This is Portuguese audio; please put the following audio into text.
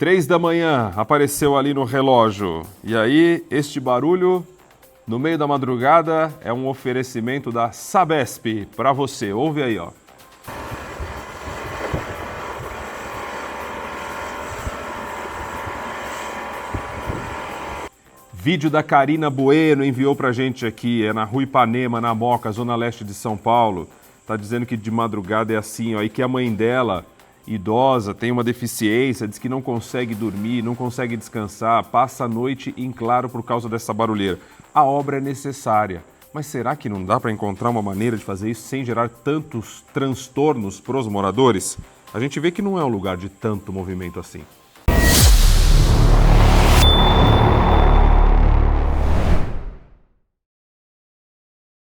3 da manhã apareceu ali no relógio. E aí, este barulho no meio da madrugada é um oferecimento da Sabesp para você. Ouve aí, ó. Vídeo da Karina Bueno enviou pra gente aqui, é na Rua Ipanema, na Moca, zona leste de São Paulo. Tá dizendo que de madrugada é assim, ó, e que a mãe dela, idosa, tem uma deficiência, diz que não consegue dormir, não consegue descansar, passa a noite em claro por causa dessa barulheira. A obra é necessária, mas será que não dá para encontrar uma maneira de fazer isso sem gerar tantos transtornos pros moradores? A gente vê que não é um lugar de tanto movimento assim.